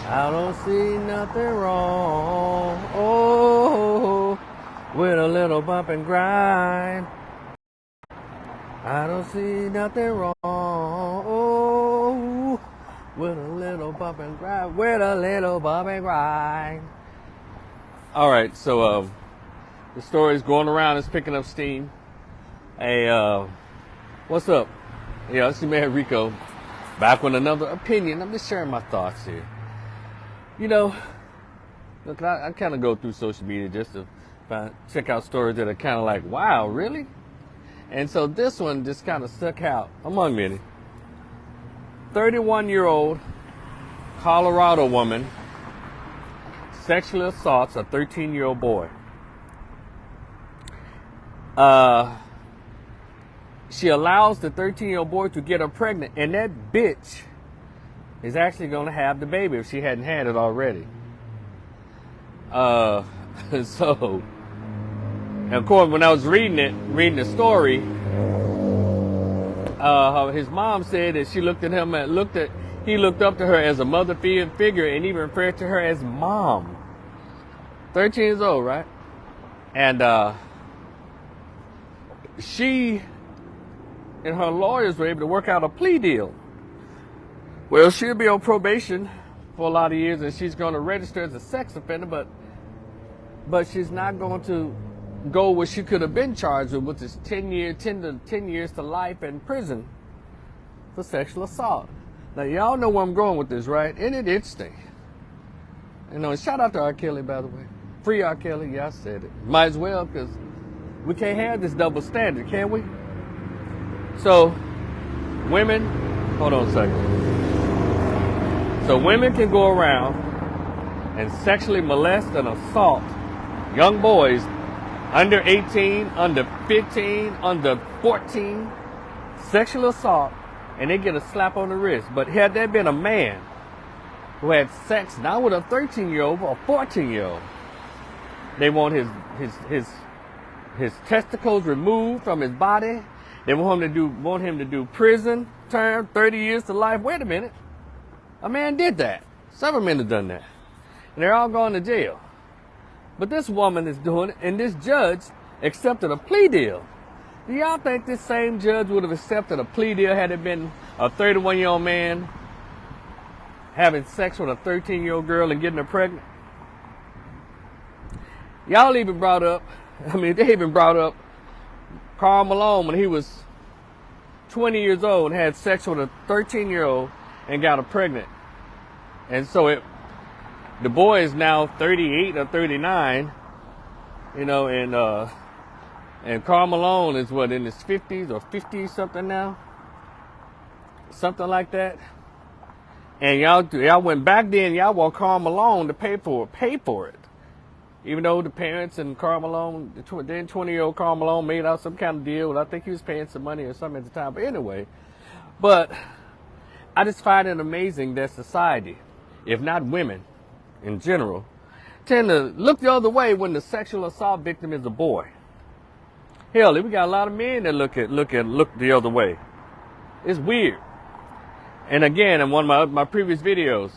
I don't see nothing wrong. Oh, with a little bump and grind. I don't see nothing wrong. Oh, with a little bump and grind. With a little bump and grind. All right, so the story is going around. It's picking up steam. Hey, what's up? Yeah, it's your man Rico. Back with another opinion. I'm just sharing my thoughts here. You know, look, I kind of go through social media just to check out stories that are kind of like, wow, really? And so this one just kind of stuck out among many. 31-year-old Colorado woman sexually assaults a 13-year-old boy. She allows the 13-year-old boy to get her pregnant, and that bitch is actually going to have the baby if she hadn't had it already. So, and of course, when I was reading the story, his mom said that she looked at him and he looked up to her as a mother figure and even referred to her as mom. 13 years old, right? And she and her lawyers were able to work out a plea deal. Well, she'll be on probation for a lot of years, and she's going to register as a sex offender, but she's not going to go where she could have been charged with, which is 10 years to life in prison for sexual assault. Now, y'all know where I'm going with this, right? Isn't it interesting? You know, shout out to R. Kelly, by the way. Free R. Kelly, yeah, I said it. Might as well, because we can't have this double standard, can we? So, women, hold on a second. So women can go around and sexually molest and assault young boys under 18, under 15, under 14, sexual assault, and they get a slap on the wrist. But had there been a man who had sex not with a 13-year-old or a 14-year-old, they want his testicles removed from his body. They want him to do prison term, 30 years to life. Wait a minute. A man did that. Several men have done that. And they're all going to jail. But this woman is doing it, and this judge accepted a plea deal. Do y'all think this same judge would have accepted a plea deal had it been a 31-year-old man having sex with a 13-year-old girl and getting her pregnant? Y'all even brought up, they even brought up Karl Malone when he was 20 years old and had sex with a 13-year-old and got her pregnant. And so the boy is now 38 or 39, and Karl Malone is in his 50s or 50 something now, something like that. And y'all went back then, y'all want Karl Malone to pay for it. Even though the parents and Karl Malone, then 20-year-old Karl Malone made out some kind of deal. I think he was paying some money or something at the time. But anyway, I just find it amazing that society, if not women in general, tend to look the other way when the sexual assault victim is a boy. Hell, we got a lot of men that look the other way. It's weird. And again, in one of my previous videos,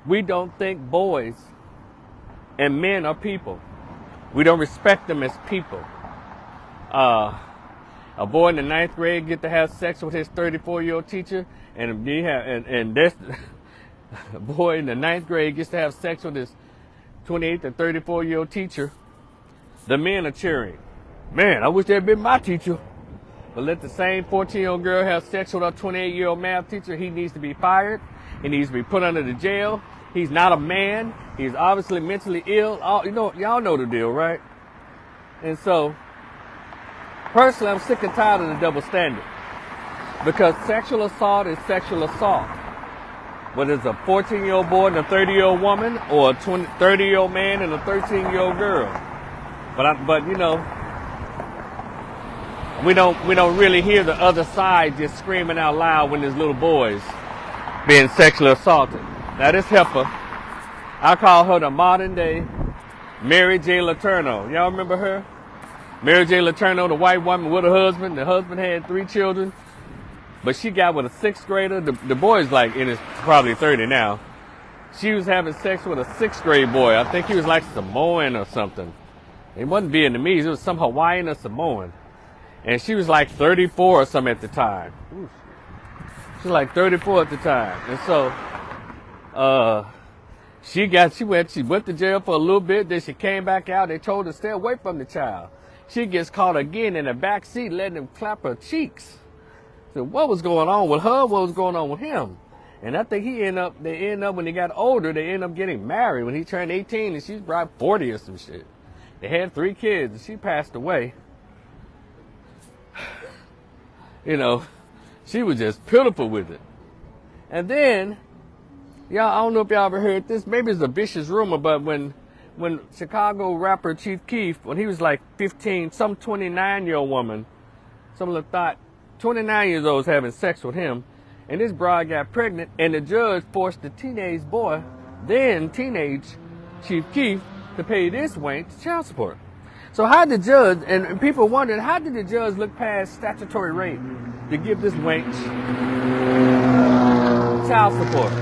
we don't think boys and men are people. We don't respect them as people. A boy in the 9th grade get to have sex with his 34-year-old teacher, and this a boy in the 9th grade gets to have sex with his 28 to 34-year-old teacher. The men are cheering. Man, I wish that had been my teacher. But let the same 14-year-old girl have sex with our 28-year-old math teacher. He needs to be fired. He needs to be put under the jail. He's not a man. He's obviously mentally ill. Y'all know the deal, right? And so, personally, I'm sick and tired of the double standard. Because sexual assault is sexual assault. Whether it's a 14-year-old boy and a 30-year-old woman, or a 30-year-old man and a 13-year-old girl. But we don't really hear the other side just screaming out loud when there's little boys being sexually assaulted. Now this heifer, I call her the modern day Mary J. Letourneau. Y'all remember her? Mary J. Letourneau, the white woman with her husband. The husband had 3 children. But she got with a 6th grader. The boy's like in his probably 30 now. she was having sex with a 6th grade boy. I think he was like Samoan or something. It wasn't Vietnamese. It was some Hawaiian or Samoan. And she was like 34 or something at the time. Ooh. She was like 34 at the time. And so, she went to jail for a little bit. Then she came back out. They told her to stay away from the child. She gets caught again in the back seat, letting him clap her cheeks. So what was going on with her? What was going on with him? And I think they end up when they got older, they end up getting married when he turned 18 and she's probably 40 or some shit. They had 3 kids and she passed away. You know, she was just pitiful with it. And then, y'all, I don't know if y'all ever heard this. Maybe it's a vicious rumor, but when Chicago rapper Chief Keef, when he was like 15, some 29-year-old woman, someone thought 29 years old was having sex with him, and this broad got pregnant, and the judge forced the teenage boy, then teenage Chief Keef, to pay this wank child support. So how did the judge, and people wondered, how did the judge look past statutory rape to give this wench child support?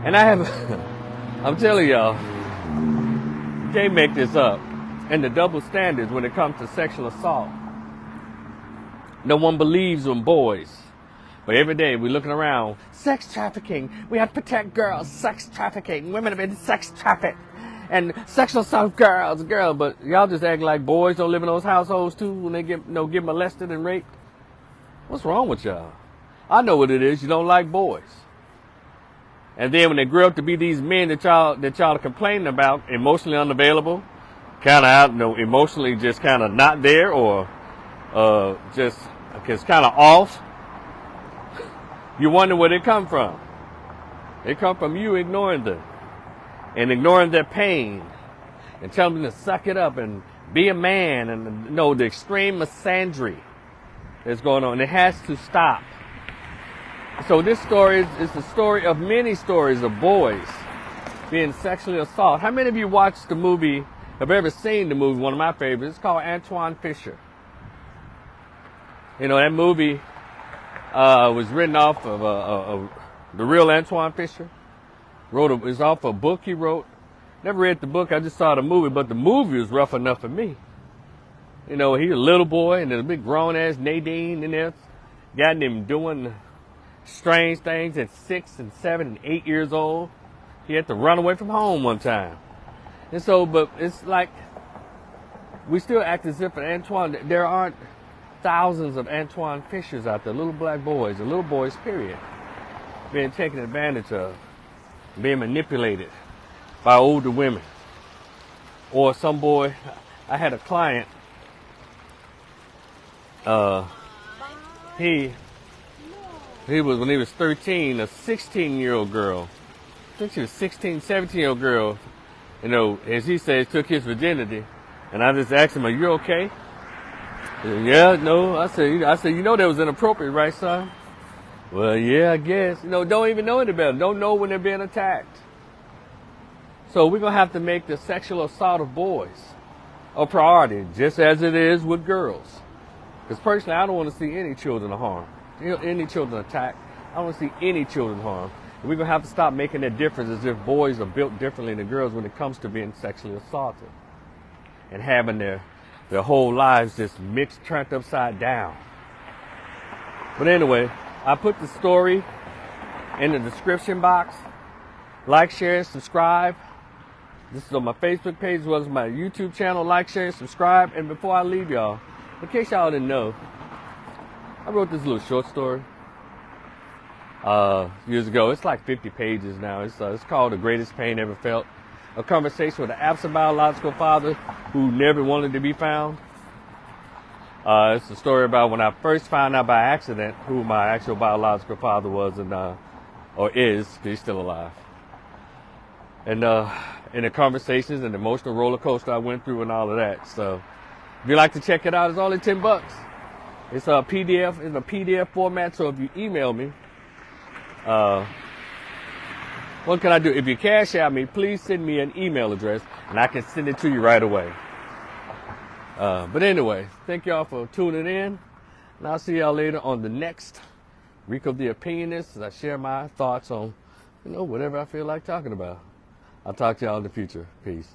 And I'm telling y'all, you can't make this up. And the double standards when it comes to sexual assault. No one believes in boys. But every day we're looking around, sex trafficking, we have to protect girls, sex trafficking, women have been sex trafficked. And sexual assault girls, but y'all just act like boys don't live in those households too when they get molested and raped. What's wrong with y'all? I know what it is. You don't like boys. And then when they grow up to be these men that y'all are complaining about, emotionally unavailable, kind of out, emotionally just kind of not there, or just kind of off. You wonder where they come from. They come from you ignoring them. And ignoring their pain, and telling them to suck it up and be a man, and the extreme misandry that's going on. It has to stop. So this story is the story of many stories of boys being sexually assaulted. How many of you watched the movie, have ever seen the movie, one of my favorites? It's called Antwone Fisher. That movie was written off of the real Antwone Fisher. It's off a book he wrote. Never read the book, I just saw the movie, but the movie was rough enough for me. He's a little boy, and there's a big grown-ass Nadine in there, got him doing strange things at 6 and 7 and 8 years old. He had to run away from home one time. And so, but it's like, we still act as if Antwone, there aren't thousands of Antwone Fishers out there, little black boys, and little boys, period, being taken advantage of, being manipulated by older women. Or some boy, I had a client, he was, when he was 13, a 16-year-old girl, I think she was 16, 17-year-old girl, as he says, took his virginity. And I just asked him, are you okay? He said, yeah, no. I said, that was inappropriate, right, son? Well, yeah, I guess. Don't even know any better. Don't know when they're being attacked. So we're going to have to make the sexual assault of boys a priority, just as it is with girls. Because personally, I don't want to see any children harmed, any children attacked. I don't want to see any children harmed. And we're going to have to stop making that difference as if boys are built differently than girls when it comes to being sexually assaulted and having their whole lives just turned upside down. But anyway, I put the story in the description box. Like, share, and subscribe. This is on my Facebook page as well as my YouTube channel. Like, share, and subscribe. And before I leave y'all, in case y'all didn't know, I wrote this little short story years ago. It's like 50 pages now. It's called The Greatest Pain Ever Felt. A conversation with an absent biological father who never wanted to be found. It's a story about when I first found out by accident who my actual biological father was or is, because he's still alive. And in the conversations and the emotional roller coaster I went through and all of that. So if you'd like to check it out, it's only $10. It's a PDF, in a PDF format, so if you email me, what can I do? If you cash out me, please send me an email address and I can send it to you right away. But anyway, thank y'all for tuning in. And I'll see y'all later on the next Rico the Opinionist as I share my thoughts on, whatever I feel like talking about. I'll talk to y'all in the future. Peace.